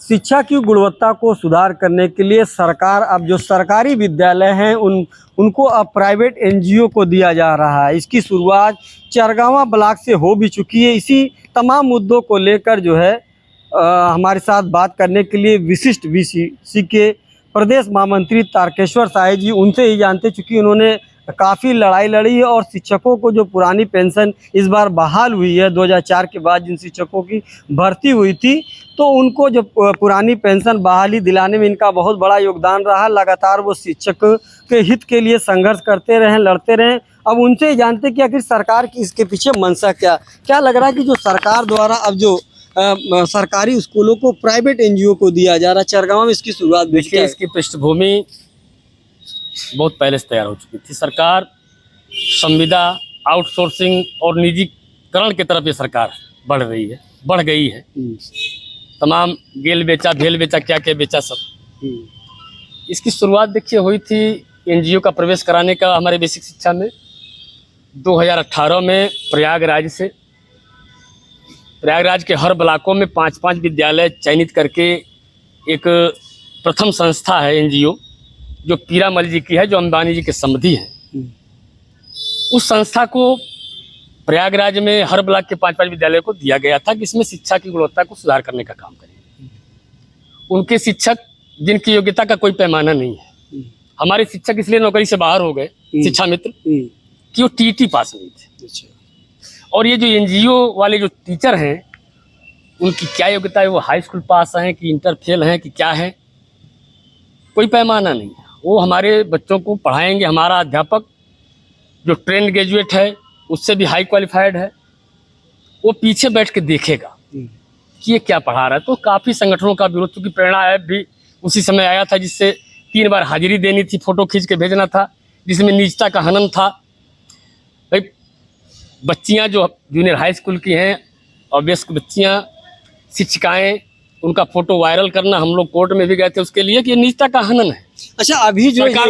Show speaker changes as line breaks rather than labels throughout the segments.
शिक्षा की गुणवत्ता को सुधार करने के लिए सरकार अब जो सरकारी विद्यालय हैं उनको अब प्राइवेट एनजीओ को दिया जा रहा है। इसकी शुरुआत चरगावा ब्लॉक से हो भी चुकी है। इसी तमाम मुद्दों को लेकर जो है हमारे साथ बात करने के लिए विशिष्ट वीसीसी के प्रदेश महामंत्री तारकेश्वर साय जी, उनसे ही जानते, चूँकि उन्होंने काफ़ी लड़ाई लड़ी है और शिक्षकों को जो पुरानी पेंशन इस बार बहाल हुई है 2004 के बाद जिन शिक्षकों की भर्ती हुई थी, तो उनको जो पुरानी पेंशन बहाली दिलाने में इनका बहुत बड़ा योगदान रहा। लगातार वो शिक्षक के हित के लिए संघर्ष करते रहे, लड़ते रहे। अब उनसे ही जानते कि आखिर सरकार की इसके पीछे मंशा क्या लग रहा है कि जो सरकार द्वारा अब जो सरकारी स्कूलों को प्राइवेट एनजीओ को दिया जा रहा है, चरगावा में इसकी शुरुआत देखिए।
इसकी पृष्ठभूमि बहुत पहले से तैयार हो चुकी थी। सरकार संविदा, आउटसोर्सिंग और निजीकरण की तरफ ये सरकार बढ़ गई है। तमाम गेल बेचा, भेल बेचा, क्या क्या बेचा सब। इसकी शुरुआत देखिए हुई थी एनजीओ का प्रवेश कराने का हमारे बेसिक शिक्षा में 2018 में प्रयागराज के हर ब्लॉकों में 5-5 विद्यालय चयनित करके एक प्रथम संस्था है एनजीओ जो पीरामल जी की है, जो अंबानी जी के समधी हैं। उस संस्था को प्रयागराज में हर ब्लॉक के 5-5 विद्यालयों को दिया गया था कि इसमें शिक्षा की गुणवत्ता को सुधार करने का काम करें। उनके शिक्षक जिनकी योग्यता का कोई पैमाना नहीं है, हमारे शिक्षक इसलिए नौकरी से बाहर हो गए, शिक्षा मित्र, कि वो टीटी पास नहीं थे। और ये जो एनजीओ वाले जो टीचर हैं उनकी क्या योग्यता है, वो हाई स्कूल पास हैं कि इंटर फेल हैं कि क्या है, कोई पैमाना नहीं है। वो हमारे बच्चों को पढ़ाएंगे। हमारा अध्यापक जो ट्रेंड ग्रेजुएट है उससे भी हाई क्वालिफाइड है, वो पीछे बैठ के देखेगा कि ये क्या पढ़ा रहा है। तो काफ़ी संगठनों का विरोध, चूँकि प्रेरणा ऐप भी उसी समय आया था जिससे 3 बार हाजिरी देनी थी, फ़ोटो खींच के भेजना था, जिसमें निजता का हनन था। भाई बच्चियाँ जो जूनियर हाई स्कूल की हैं और वयस्क बच्चियाँ, शिक्षिकाएँ, उनका फोटो वायरल करना, हम लोग कोर्ट में भी गए थे उसके लिए कि ये निजता का हनन है।
अच्छा, अभी जो
सरकार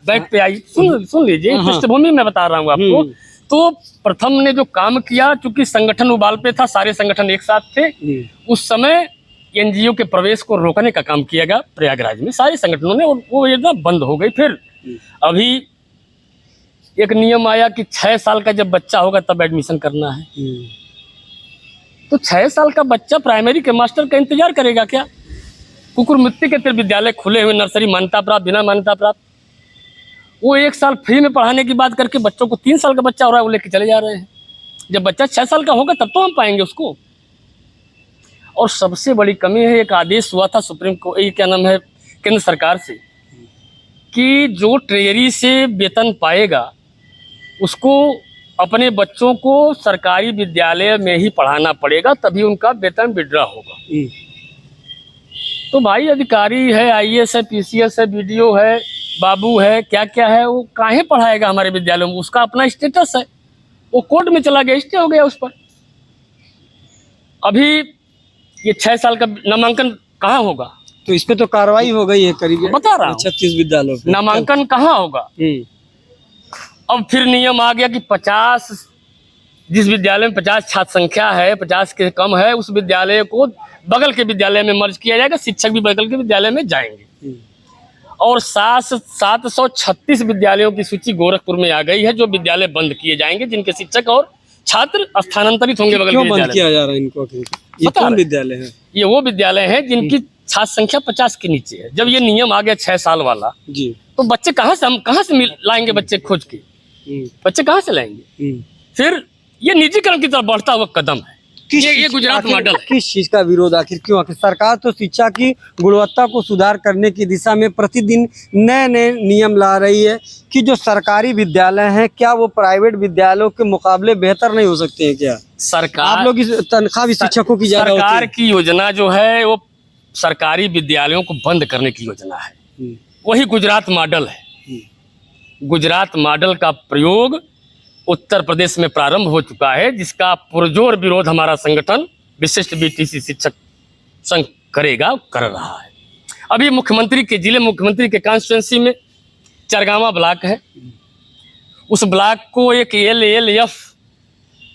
बैक पे आई, सुन लीजिए, पृष्ठभूमि में बता रहा हूँ आपको। तो प्रथम ने जो काम किया, चूंकि संगठन उबाल पे था, सारे संगठन एक साथ थे, उस समय एनजीओ के प्रवेश को रोकने का काम किया गया प्रयागराज में सारे संगठनों ने, और वो योजना बंद हो गई। फिर अभी एक नियम आया कि 6 साल का जब बच्चा होगा तब एडमिशन करना है। तो 6 साल का बच्चा प्राइमरी के मास्टर का इंतजार करेगा क्या? कुकुर मिट्टी के फिर विद्यालय खुले हुए, नर्सरी मान्यता प्राप्त, बिना मान्यता प्राप्त, वो 1 साल फ्री में पढ़ाने की बात करके बच्चों को 3 साल का बच्चा हो रहा है वो लेके चले जा रहे हैं। जब बच्चा 6 साल का होगा तब तो हम पाएंगे उसको। और सबसे बड़ी कमी है, एक आदेश हुआ था सुप्रीम कोर्ट, ये क्या नाम है, केंद्र सरकार से, कि जो ट्रेजरी से वेतन पाएगा उसको अपने बच्चों को सरकारी विद्यालय में ही पढ़ाना पड़ेगा, तभी उनका वेतन विड्रॉ होगा। तो भाई अधिकारी है, आईएएस है, पीसीएस है, बीडीओ है, बाबू है, क्या क्या है, वो काहे पढ़ाएगा हमारे विद्यालयों में? उसका अपना स्टेटस है, वो कोर्ट में चला गया, स्टे हो गया उस पर। अभी ये 6 साल का नामांकन कहाँ होगा?
तो इस पे तो कार्रवाई हो गई है करीब,
बता रहा हूँ,
36 विद्यालयों पे
नामांकन कहाँ होगा? अब फिर नियम आ गया कि 50, जिस विद्यालय में 50 छात्र संख्या है, 50 के कम है, उस विद्यालय को बगल के विद्यालय में मर्ज किया जाएगा, शिक्षक भी बगल के विद्यालय में जाएंगे। और 736 विद्यालयों की सूची गोरखपुर में आ गई है, जो विद्यालय बंद किए जाएंगे, जिनके शिक्षक और छात्र स्थानांतरित होंगे बगल के विद्यालय।
बंद किया जा रहा है इनको? ये कौन विद्यालय है?
ये वो विद्यालय है जिनकी छात्र संख्या 50 के नीचे है। जब ये नियम आ गया 6 साल वाला जी, तो बच्चे कहाँ से लाएंगे? बच्चे खोज के बच्चे कहाँ से लाएंगे? फिर ये निजीकरण की तरफ बढ़ता हुआ कदम है। ये गुजरात मॉडल है।
किस चीज का विरोध आखिर क्यों? आखिर सरकार तो शिक्षा की गुणवत्ता को सुधार करने की दिशा में प्रतिदिन नए नियम ला रही है कि जो सरकारी विद्यालय हैं क्या वो प्राइवेट विद्यालयों के मुकाबले बेहतर नहीं हो सकते हैं क्या?
सरकार,
आप लोग की तनख्वाह भी शिक्षकों की ज्यादा होती है।
सरकार की योजना जो है वो सरकारी विद्यालयों को बंद करने की योजना है, वही गुजरात मॉडल है। गुजरात मॉडल का प्रयोग उत्तर प्रदेश में प्रारंभ हो चुका है, जिसका पुरजोर विरोध हमारा संगठन विशिष्ट बीटीसी शिक्षक संघ कर रहा है। अभी जिले मुख्यमंत्री के कॉन्स्टिट्यूंसी में चरगावा ब्लॉक है, उस ब्लॉक को एक LLF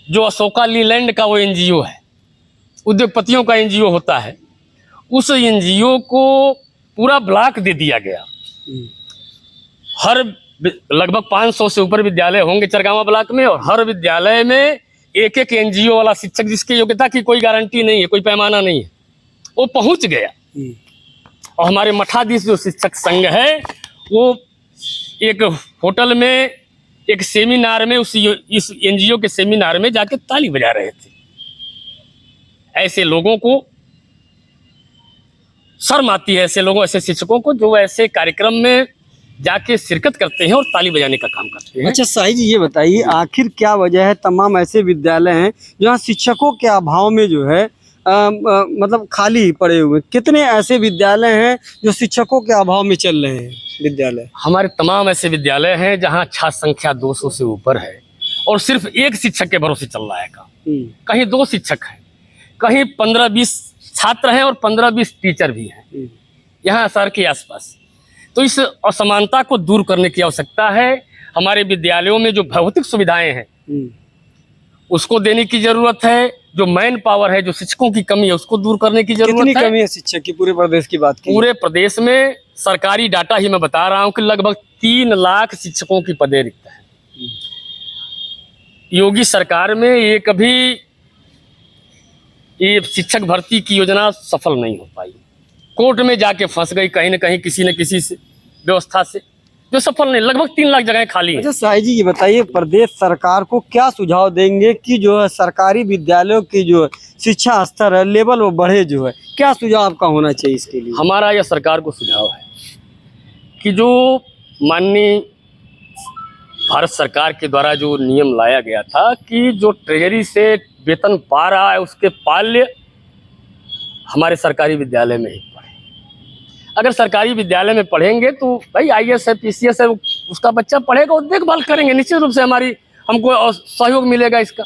जो अशोका लीलैंड का वो एनजीओ है, उद्योगपतियों का एनजीओ होता है, उस एनजीओ को पूरा ब्लॉक दे दिया गया। हर लगभग 500 से ऊपर विद्यालय होंगे चरगावा ब्लॉक में, और हर विद्यालय में एक एक एनजीओ वाला शिक्षक जिसकी योग्यता की कोई गारंटी नहीं है, कोई पैमाना नहीं है, वो पहुंच गया। और हमारे मठाधीश जो शिक्षक संघ है वो एक होटल में एक सेमिनार में इस एनजीओ के सेमिनार में जाके ताली बजा रहे थे। ऐसे लोगों को शर्म आती है, ऐसे लोगों, ऐसे शिक्षकों को जो ऐसे कार्यक्रम में जाके शिरकत करते हैं और ताली बजाने का काम करते हैं।
अच्छा साई जी, ये बताइए आखिर क्या वजह है तमाम ऐसे विद्यालय हैं जहाँ शिक्षकों के अभाव में जो है मतलब खाली ही पड़े हुए? कितने ऐसे विद्यालय हैं जो शिक्षकों के अभाव में चल रहे हैं विद्यालय?
हमारे तमाम ऐसे विद्यालय हैं जहाँ छात्र संख्या 200 से ऊपर है और सिर्फ एक शिक्षक के भरोसे चल रहा है काम। कहीं 2 शिक्षक हैं, कहीं 15-20 छात्र हैं और 15-20 टीचर भी हैं यहाँ शहर के आसपास। तो इस असमानता को दूर करने की आवश्यकता है। हमारे विद्यालयों में जो भौतिक सुविधाएं हैं उसको देने की जरूरत है। जो मैन पावर है, जो शिक्षकों की कमी है, उसको दूर करने की जरूरत है।
कितनी कमी है शिक्षक की पूरे प्रदेश की बात की?
पूरे प्रदेश में सरकारी डाटा ही मैं बता रहा हूँ कि लगभग 3 लाख शिक्षकों की पदें रिक्त है। योगी सरकार में ये कभी ये शिक्षक भर्ती की योजना सफल नहीं हो पाई, कोर्ट में जाके फंस गई कहीं न कहीं किसी न किसी से व्यवस्था से, जो सफल नहीं। लगभग 3 लाख जगहें खाली हैं।
अच्छा साई जी, ये बताइए प्रदेश सरकार को क्या सुझाव देंगे कि जो है सरकारी विद्यालयों की जो शिक्षा स्तर है, लेवल वो बढ़े, जो है क्या सुझाव आपका होना चाहिए इसके लिए?
हमारा यह सरकार को सुझाव है कि जो माननीय भारत सरकार के द्वारा जो नियम लाया गया था कि जो ट्रेजरी से वेतन पा रहा है उसके पाल्य हमारे सरकारी विद्यालय में ही पढ़े। अगर सरकारी विद्यालय में पढ़ेंगे तो भाई IAS है, PCS है, उसका बच्चा पढ़ेगा और देखभाल करेंगे। निश्चित रूप से हमको सहयोग मिलेगा इसका,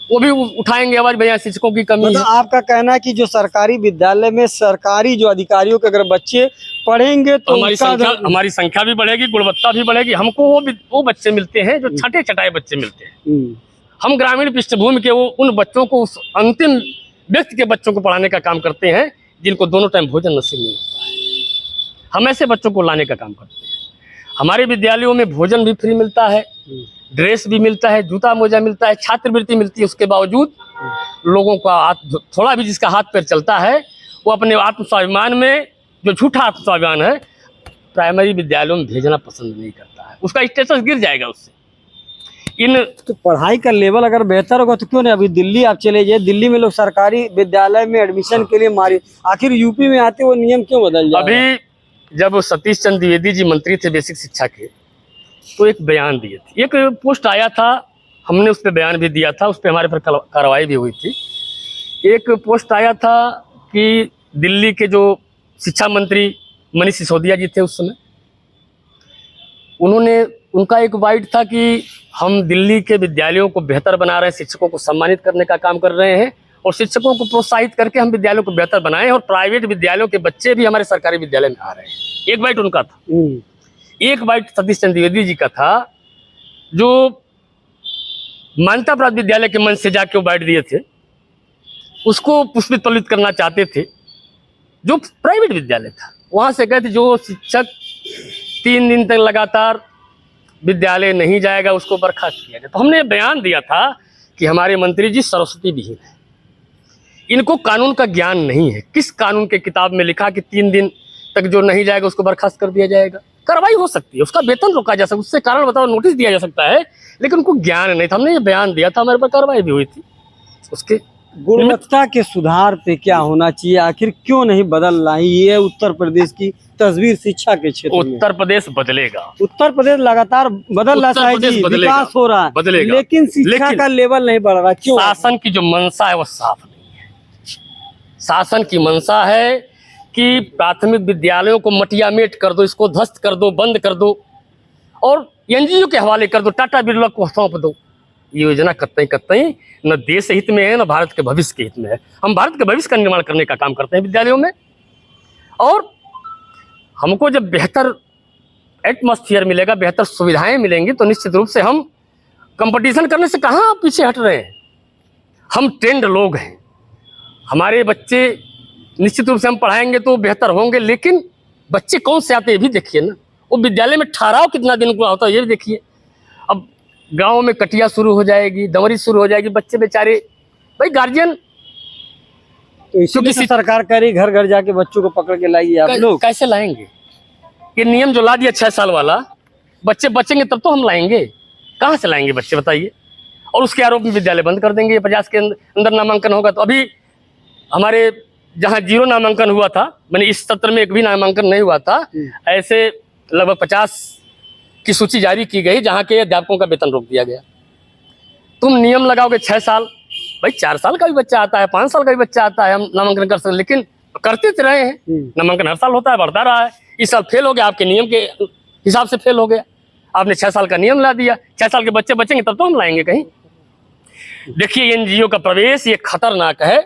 वो भी उठाएंगे आवाज भैया शिक्षकों की कमी है।
आपका कहना है कि जो सरकारी विद्यालय में सरकारी जो अधिकारियों के अगर बच्चे पढ़ेंगे तो
हमारी संख्या भी बढ़ेगी, गुणवत्ता भी बढ़ेगी। हमको वो बच्चे मिलते हैं जो छठे छटाए बच्चे मिलते हैं। हम ग्रामीण पृष्ठभूमि के उन बच्चों को, उस अंतिम व्यक्ति के बच्चों को पढ़ाने का काम करते हैं जिनको दोनों टाइम भोजन नसीब नहीं होता है। हम ऐसे बच्चों को लाने का काम करते हैं। हमारे विद्यालयों में भोजन भी फ्री मिलता है, ड्रेस भी मिलता है, जूता मोजा मिलता है, छात्रवृत्ति मिलती है। उसके बावजूद लोगों का थोड़ा भी जिसका हाथ पैर चलता है वो अपने आत्मस्वाभिमान में, जो झूठा आत्मस्वाभिमान है, प्राइमरी विद्यालयों में भेजना पसंद नहीं करता है। उसका स्टेटस गिर जाएगा उससे।
तो पढ़ाई का लेवल अगर बेहतर होगा तो क्यों नहीं? अभी दिल्ली आप चले जाइए, दिल्ली में लोग सरकारी विद्यालय में एडमिशन के लिए मारे, आखिर यूपी में आते वो नियम क्यों बदल जाए?
अभी जब सतीश चंद्र द्विवेदी जी मंत्री थे बेसिक शिक्षा के, तो एक बयान दिए थे, एक पोस्ट आया था, हमने उस पर बयान भी दिया था, उस पर हमारे पर कार्रवाई भी हुई थी। एक पोस्ट आया था कि दिल्ली के जो शिक्षा मंत्री मनीष सिसोदिया जी थे उस समय, उनका एक वाइट था कि हम दिल्ली के विद्यालयों को बेहतर बना रहे हैं, शिक्षकों को सम्मानित करने का काम कर रहे हैं और शिक्षकों को प्रोत्साहित करके हम विद्यालयों को बेहतर बनाएं और प्राइवेट विद्यालयों के बच्चे भी हमारे सरकारी विद्यालय में आ रहे हैं। एक वाइट उनका था। एक वाइट सतीश चंद्र द्विवेदी जी का था, जो मान्यता प्राप्त विद्यालय के मंच से जाके वो वाइट दिए थे, उसको पुष्पित पल्लित करना चाहते थे, जो प्राइवेट विद्यालय था। वहां से कहते जो शिक्षक 3 दिन तक लगातार विद्यालय नहीं जाएगा उसको बर्खास्त किया जाए। तो हमने बयान दिया था कि हमारे मंत्री जी सरस्वती विहीन है, इनको कानून का ज्ञान नहीं है। किस कानून के किताब में लिखा कि 3 दिन तक जो नहीं जाएगा उसको बर्खास्त कर दिया जाएगा? कार्रवाई हो सकती है, उसका वेतन रोका जा सकता है, उससे कारण बताओ नोटिस दिया जा सकता है, लेकिन उनको ज्ञान नहीं था। हमने ये बयान दिया था, हमारे पर कार्रवाई भी हुई थी। उसके
गुणवत्ता के सुधार पे क्या होना चाहिए? आखिर क्यों नहीं बदल रहा है? ये उत्तर प्रदेश की तस्वीर शिक्षा के क्षेत्र में।
उत्तर प्रदेश बदलेगा,
उत्तर प्रदेश लगातार बदल रहा है जी, विकास हो रहा है,
बदलेगा,
लेकिन शिक्षा का लेवल नहीं बढ़ रहा। क्यों?
शासन की जो मंशा है वो साफ नहीं है। शासन की मंशा है कि प्राथमिक विद्यालयों को मटियामेट कर दो, इसको ध्वस्त कर दो, बंद कर दो और एनजीओ के हवाले कर दो, टाटा बिरला को सौंप दो। ये योजना कतई न देश हित में है न भारत के भविष्य के हित में है। हम भारत के भविष्य का निर्माण करने का काम करते हैं विद्यालयों में, और हमको जब बेहतर एटमॉस्फेयर मिलेगा, बेहतर सुविधाएं मिलेंगी, तो निश्चित रूप से हम कंपटीशन करने से कहाँ पीछे हट रहे हैं। हम ट्रेंड लोग हैं, हमारे बच्चे निश्चित रूप से हम पढ़ाएंगे तो बेहतर होंगे, लेकिन बच्चे कौन से आते हैं ये भी देखिए ना। वो विद्यालय में ठहराव कितना दिन का होता है ये भी देखिए। अब गाँव में कटिया शुरू हो जाएगी, दंवरी शुरू हो जाएगी, बच्चे बेचारे, भाई गार्जियन
तो इसलिए तो सरकार कह रही घर घर जाके बच्चों को पकड़ के लाइए आप लोग।
कैसे लाएंगे? ये नियम जो ला दिया 6 साल वाला, बच्चे बचेंगे तब तो हम लाएंगे, कहाँ से लाएंगे बच्चे बताइए? और उसके आरोप में विद्यालय बंद कर देंगे। 50 के अंदर नामांकन होगा तो अभी हमारे जहाँ 0 नामांकन हुआ था, मैंने इस सत्र में एक भी नामांकन नहीं हुआ था, ऐसे लगभग 50 की सूची जारी की गई जहाँ के अध्यापकों का वेतन रोक दिया गया। तुम नियम लगाओगे 6 साल, भाई 4 साल का भी बच्चा आता है, 5 साल का भी बच्चा आता है, हम नामांकन कर सकते, लेकिन करते तो रहे हैं। नामांकन हर साल होता है, बढ़ता रहा है। इस साल फेल हो गया, आपके नियम के हिसाब से फेल हो गया। आपने 6 साल का नियम ला दिया, 6 साल के बच्चे बचेंगे तब तो हम लाएंगे कहीं। देखिए एनजीओ का प्रवेश ये खतरनाक है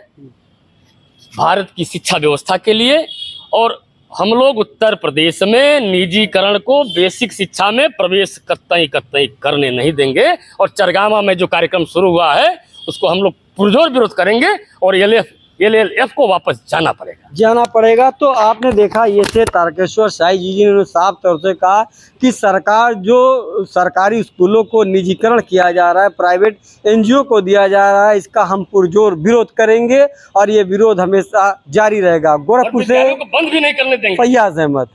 भारत की शिक्षा व्यवस्था के लिए। और हम लोग उत्तर प्रदेश में निजीकरण को बेसिक शिक्षा में प्रवेश कतई करने नहीं देंगे। और चरगामा में जो कार्यक्रम शुरू हुआ है उसको हम लोग पुरजोर विरोध करेंगे और एलएलएफ को वापस जाना पड़ेगा।
तो आपने देखा, ये थे तारकेश्वर साई जी जिन्होंने साफ तौर से कहा कि सरकार जो सरकारी स्कूलों को निजीकरण किया जा रहा है, प्राइवेट एनजीओ को दिया जा रहा है, इसका हम पुरजोर विरोध करेंगे और ये विरोध हमेशा जारी रहेगा। गोरखपुर से
बंद भी नहीं करने देंगे।
फैयाज अहमद।